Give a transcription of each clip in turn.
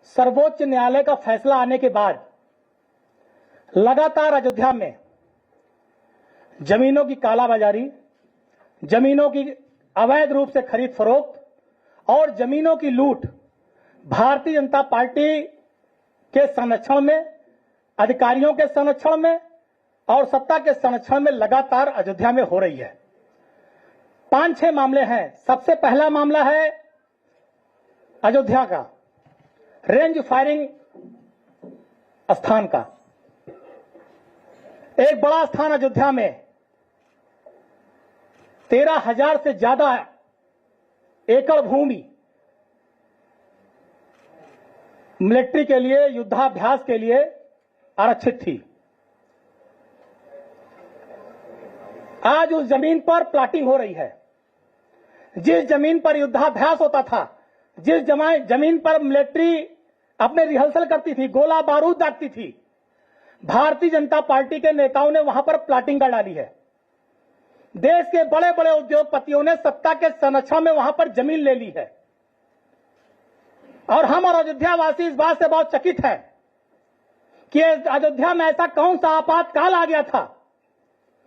सर्वोच्च न्यायालय का फैसला आने के बाद लगातार अयोध्या में जमीनों की कालाबाजारी, जमीनों की अवैध रूप से खरीद फरोख्त और जमीनों की लूट भारतीय जनता पार्टी के संरक्षण में, अधिकारियों के संरक्षण में और सत्ता के संरक्षण में लगातार अयोध्या में हो रही है। 5-6 मामले हैं। सबसे पहला मामला है अयोध्या का रेंज फायरिंग स्थान का। एक बड़ा स्थान अयोध्या में 13,000 से ज्यादा एकड़ भूमि मिलिट्री के लिए, युद्धाभ्यास के लिए आरक्षित थी। आज उस जमीन पर प्लाटिंग हो रही है। जिस जमीन पर युद्धाभ्यास होता था, जिस जमीन पर मिलिट्री अपने रिहर्सल करती थी, गोला बारूद दागती थी, भारतीय जनता पार्टी के नेताओं ने वहां पर प्लाटिंग कर डाली है। देश के बड़े बड़े उद्योगपतियों ने सत्ता के संरक्षण में वहां पर जमीन ले ली है। और हम और अयोध्या वासी इस बात से बहुत चकित हैं कि अयोध्या में ऐसा कौन सा आपातकाल आ गया था,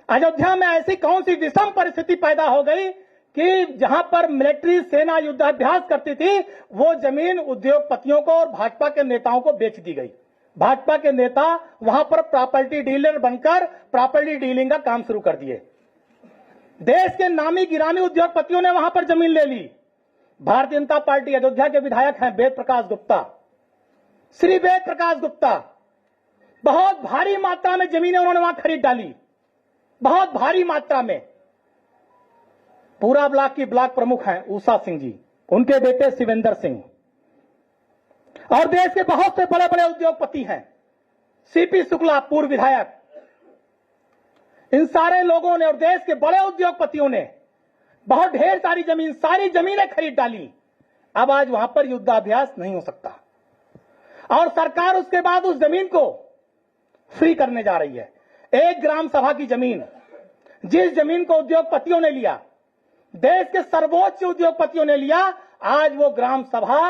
अयोध्या में ऐसी कौन सी विषम परिस्थिति पैदा हो गई कि जहां पर मिलिट्री सेना युद्धाभ्यास करती थी, वो जमीन उद्योगपतियों को और भाजपा के नेताओं को बेच दी गई। भाजपा के नेता वहां पर प्रॉपर्टी डीलर बनकर प्रॉपर्टी डीलिंग का काम शुरू कर दिए। देश के नामी गिरामी उद्योगपतियों ने वहां पर जमीन ले ली। भारतीय जनता पार्टी अयोध्या के विधायक हैं वेद प्रकाश गुप्ता, श्री वेद प्रकाश गुप्ता, बहुत भारी मात्रा में जमीनें उन्होंने वहां खरीद डाली, बहुत भारी मात्रा में। पूरा ब्लॉक की ब्लॉक प्रमुख हैं उषा सिंह जी, उनके बेटे शिवेंद्र सिंह, और देश के बहुत से बड़े बड़े उद्योगपति हैं, सीपी शुक्ला पूर्व विधायक। इन सारे लोगों ने और देश के बड़े उद्योगपतियों ने बहुत ढेर सारी जमीनें खरीद डाली। अब आज वहां पर युद्धाभ्यास नहीं हो सकता और सरकार उसके बाद उस जमीन को फ्री करने जा रही है। एक ग्राम सभा की जमीन, जिस जमीन को उद्योगपतियों ने लिया, देश के सर्वोच्च उद्योगपतियों ने लिया, आज वो ग्राम सभा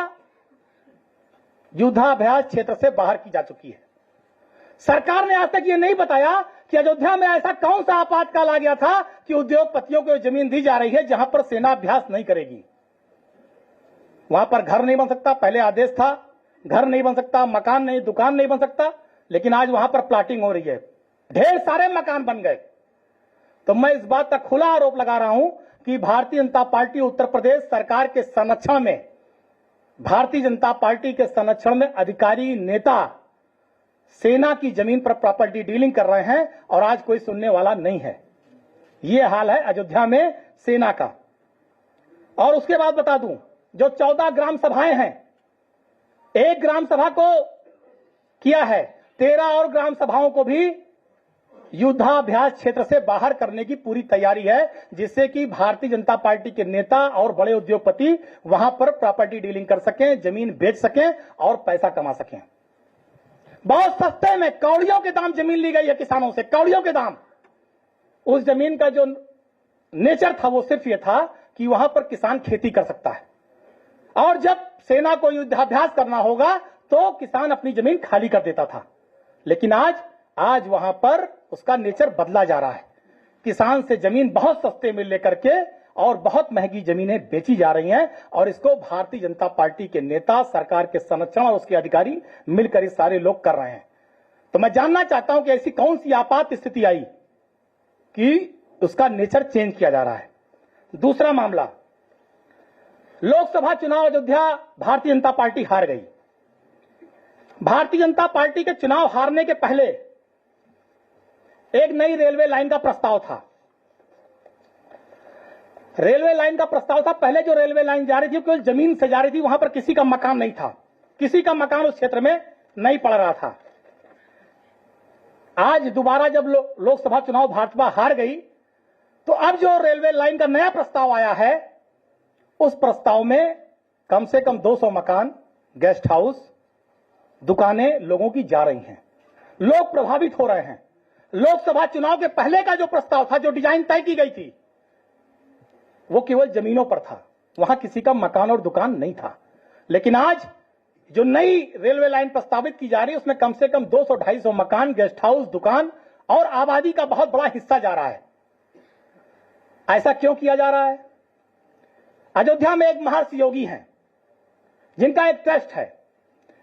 युद्धाभ्यास क्षेत्र से बाहर की जा चुकी है। सरकार ने आज तक ये नहीं बताया कि अयोध्या में ऐसा कौन सा आपातकाल आ गया था कि उद्योगपतियों को जमीन दी जा रही है जहां पर सेना अभ्यास नहीं करेगी। वहां पर घर नहीं बन सकता, पहले आदेश था घर नहीं बन सकता, मकान नहीं, दुकान नहीं बन सकता, लेकिन आज वहां पर प्लाटिंग हो रही है, ढेर सारे मकान बन गए। तो मैं इस बात का खुला आरोप लगा रहा हूं कि भारतीय जनता पार्टी उत्तर प्रदेश सरकार के संरक्षण में, भारतीय जनता पार्टी के संरक्षण में अधिकारी नेता सेना की जमीन पर प्रॉपर्टी डीलिंग कर रहे हैं और आज कोई सुनने वाला नहीं है। यह हाल है अयोध्या में सेना का। और उसके बाद बता दूं, जो 14 ग्राम सभाएं हैं, एक ग्राम सभा को किया है, 13 और ग्राम सभाओं को भी युद्धाभ्यास क्षेत्र से बाहर करने की पूरी तैयारी है, जिससे कि भारतीय जनता पार्टी के नेता और बड़े उद्योगपति वहां पर प्रॉपर्टी डीलिंग कर सकें, जमीन बेच सकें और पैसा कमा सकें। बहुत सस्ते में कौड़ियों के दाम जमीन ली गई है किसानों से, कौड़ियों के दाम। उस जमीन का जो नेचर था वो सिर्फ ये था कि वहां पर किसान खेती कर सकता है और जब सेना को युद्धाभ्यास करना होगा तो किसान अपनी जमीन खाली कर देता था। लेकिन आज वहां पर उसका नेचर बदला जा रहा है। किसान से जमीन बहुत सस्ते में लेकर के और बहुत महंगी जमीनें बेची जा रही हैं और इसको भारतीय जनता पार्टी के नेता, सरकार के संरक्षण और उसके अधिकारी मिलकर ये सारे लोग कर रहे हैं। तो मैं जानना चाहता हूं कि ऐसी कौन सी आपात स्थिति आई कि उसका नेचर चेंज किया जा रहा है। दूसरा मामला, लोकसभा चुनाव अयोध्या भारतीय जनता पार्टी हार गई। भारतीय जनता पार्टी के चुनाव हारने के पहले एक नई रेलवे लाइन का प्रस्ताव था। रेलवे लाइन का प्रस्ताव था। पहले जो रेलवे लाइन जा रही थी केवल जमीन से जा रही थी, वहां पर किसी का मकान नहीं था, किसी का मकान उस क्षेत्र में नहीं पड़ रहा था। आज दोबारा जब लोकसभा चुनाव भाजपा हार गई तो अब जो रेलवे लाइन का नया प्रस्ताव आया है, उस प्रस्ताव में कम से कम 200 मकान, गेस्ट हाउस, दुकानें लोगों की जा रही हैं। लोग प्रभावित हो रहे हैं। लोकसभा चुनाव के पहले का जो प्रस्ताव था, जो डिजाइन तय की गई थी, वो केवल जमीनों पर था, वहां किसी का मकान और दुकान नहीं था। लेकिन आज जो नई रेलवे लाइन प्रस्तावित की जा रही है उसमें कम से कम 200-250 मकान, गेस्ट हाउस, दुकान और आबादी का बहुत बड़ा हिस्सा जा रहा है। ऐसा क्यों किया जा रहा है? अयोध्या में एक महर्षि योगी हैं जिनका एक ट्रस्ट है।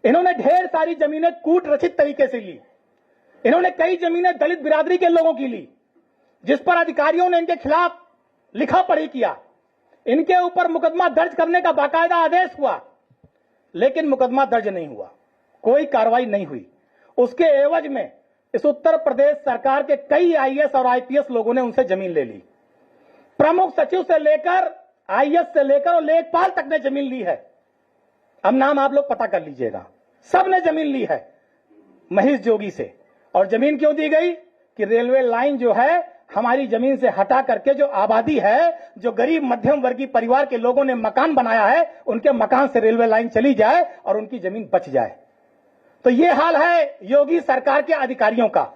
इन्होंने ढेर सारी जमीनें कूट रचित तरीके से ली। इन्होंने कई जमीनें दलित बिरादरी के लोगों की ली, जिस पर अधिकारियों ने इनके खिलाफ लिखा पढ़ी किया। इनके ऊपर मुकदमा दर्ज करने का बाकायदा आदेश हुआ, लेकिन मुकदमा दर्ज नहीं हुआ, कोई कार्रवाई नहीं हुई। उसके एवज में इस उत्तर प्रदेश सरकार के कई आईएएस और आईपीएस लोगों ने उनसे जमीन ले ली। प्रमुख सचिव से लेकर आईएएस से लेकर और लेखपाल तक ने जमीन ली है। अब नाम आप लोग पता कर लीजिएगा, सब ने जमीन ली है महेश जोगी से। और जमीन क्यों दी गई? कि रेलवे लाइन जो है हमारी जमीन से हटा करके जो आबादी है, जो गरीब मध्यम वर्गीय परिवार के लोगों ने मकान बनाया है, उनके मकान से रेलवे लाइन चली जाए और उनकी जमीन बच जाए। तो ये हाल है योगी सरकार के अधिकारियों का,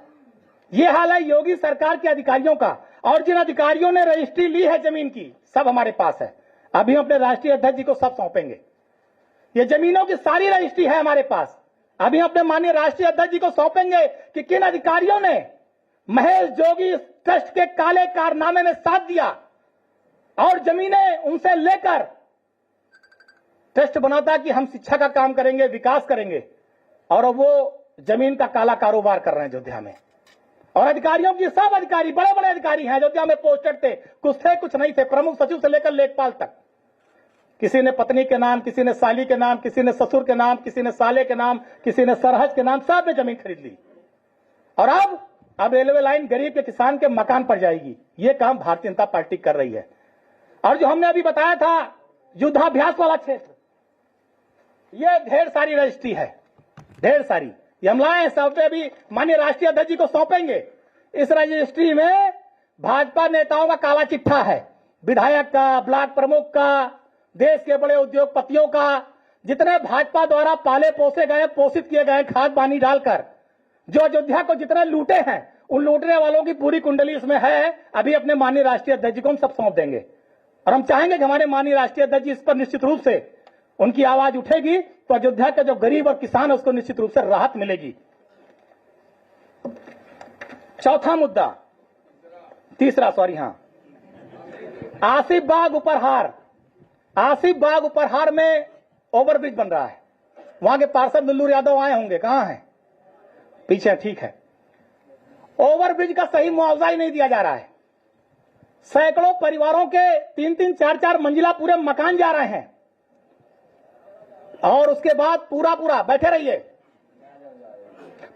ये हाल है योगी सरकार के अधिकारियों का। और जिन अधिकारियों ने रजिस्ट्री ली है जमीन की, सब हमारे पास है। अभी हम अपने राष्ट्रीय अध्यक्ष जी को सब सौंपेंगे। ये जमीनों की सारी रजिस्ट्री है हमारे पास। अभी अपने माननीय राष्ट्रीय अध्यक्ष जी को सौंपेंगे कि किन अधिकारियों ने महेश जोगी ट्रस्ट के काले कारनामे में साथ दिया और जमीनें उनसे लेकर ट्रस्ट बनाता कि हम शिक्षा का काम करेंगे, विकास करेंगे, और वो जमीन का काला कारोबार कर रहे हैं अयोध्या में। और अधिकारियों की सब अधिकारी, बड़े बड़े अधिकारी हैं अयोध्या में पोस्टेड थे, कुछ नहीं थे, प्रमुख सचिव से लेकर लेखपाल तक। किसी ने पत्नी के नाम, किसी ने साली के नाम, किसी ने ससुर के नाम, किसी ने साले के नाम, किसी ने सरहज के नाम, सब ने जमीन खरीद ली। और अब रेलवे लाइन गरीब के किसान के मकान पर जाएगी। ये काम भारतीय जनता पार्टी कर रही है। और जो हमने अभी बताया था युद्धाभ्यास वाला क्षेत्र, ये ढेर सारी रजिस्ट्री है, ढेर सारी। ये हम लाए हैं, सब पे अभी माननीय राष्ट्रीय अध्यक्ष जी को सौंपेंगे। इस रजिस्ट्री में भाजपा नेताओं का काला चिट्ठा है, विधायक का, ब्लॉक प्रमुख का, देश के बड़े उद्योगपतियों का, जितने भाजपा द्वारा पाले पोसे गए, पोषित किए गए खाद पानी डालकर, जो अयोध्या को जितने लूटे हैं, उन लूटने वालों की पूरी कुंडली इसमें है। अभी अपने माननीय राष्ट्रीय अध्यक्ष जी को हम सब सौंप देंगे। और हम चाहेंगे कि हमारे माननीय राष्ट्रीय अध्यक्ष जी इस पर निश्चित रूप से उनकी आवाज उठेगी तो अयोध्या के जो गरीब और किसान है उसको निश्चित रूप से राहत मिलेगी। चौथा मुद्दा, तीसरा, आसिफ बाग उपरहार में ओवरब्रिज बन रहा है। वहां के पार्षद दुल्लू यादव आए होंगे, कहां हैं? पीछे, ठीक है। ओवरब्रिज का सही मुआवजा ही नहीं दिया जा रहा है। सैकड़ों परिवारों के 3-3, 4-4 मंजिला पूरे मकान जा रहे हैं। और उसके बाद पूरा बैठे रहिए,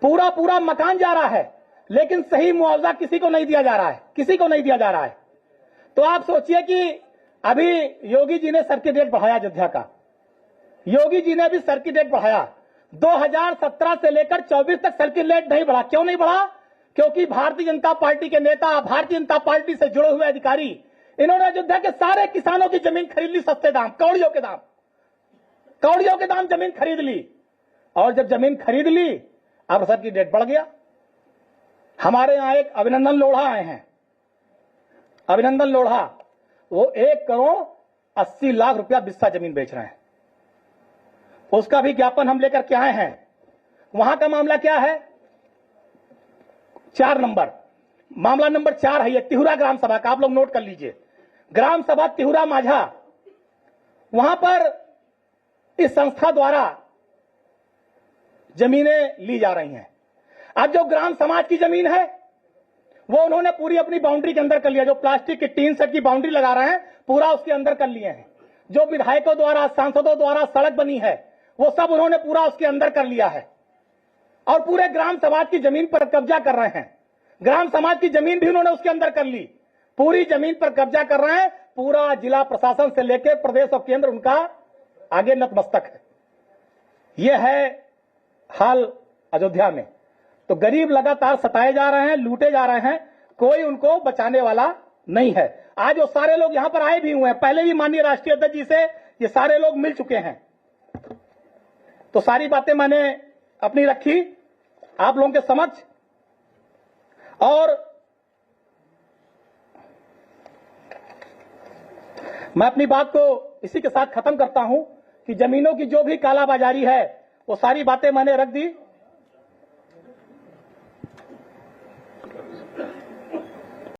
पूरा मकान जा रहा है, लेकिन सही मुआवजा किसी को नहीं दिया जा रहा है, किसी को नहीं दिया जा रहा है। तो आप सोचिए कि अभी योगी जी ने सर्किट रेट बढ़ाया अयोध्या का, योगी जी ने भी सर्किट रेट बढ़ाया। 2017 से लेकर 24 तक सर्किट रेट नहीं बढ़ा। क्यों नहीं बढ़ा? क्योंकि भारतीय जनता पार्टी के नेता, भारतीय जनता पार्टी से जुड़े हुए अधिकारी, इन्होंने अयोध्या के सारे किसानों की जमीन खरीद ली सस्ते दाम, कौड़ियों के दाम जमीन खरीद ली। और जब जमीन खरीद ली, अब सर्किट रेट बढ़ गया। हमारे यहां एक अभिनंदन लोढ़ा आए हैं, अभिनंदन लोढ़ा, वो 1,80,00,000 रुपया बिस्सा जमीन बेच रहे हैं। उसका भी ज्ञापन हम लेकर के आए हैं। वहां का मामला क्या है? 4 नंबर, मामला नंबर 4 है ये तिहुरा ग्राम सभा का, आप लोग नोट कर लीजिए। ग्राम सभा तिहुरा माझा, वहां पर इस संस्था द्वारा जमीनें ली जा रही हैं। अब जो ग्राम समाज की जमीन है वो उन्होंने पूरी अपनी बाउंड्री के अंदर कर लिया। जो प्लास्टिक की टीन सेट की बाउंड्री लगा रहे हैं, पूरा उसके अंदर कर लिए हैं। जो विधायकों द्वारा, सांसदों द्वारा सड़क बनी है, वो सब उन्होंने पूरा उसके अंदर कर लिया है। और पूरे ग्राम समाज की जमीन पर कब्जा कर रहे हैं। ग्राम समाज की जमीन भी उन्होंने उसके अंदर कर ली, पूरी जमीन पर कब्जा कर रहे हैं। पूरा जिला प्रशासन से लेकर प्रदेश और केंद्र उनका आगे नतमस्तक है। यह है हाल अयोध्या में। तो गरीब लगातार सताए जा रहे हैं, लूटे जा रहे हैं, कोई उनको बचाने वाला नहीं है। आज वो सारे लोग यहां पर आए भी हुए हैं, पहले भी माननीय राष्ट्रीय अध्यक्ष जी से ये सारे लोग मिल चुके हैं। तो सारी बातें मैंने अपनी रखी आप लोगों के समक्ष। और मैं अपनी बात को इसी के साथ खत्म करता हूं कि जमीनों की जो भी कालाबाजारी है, वो सारी बातें मैंने रख दी।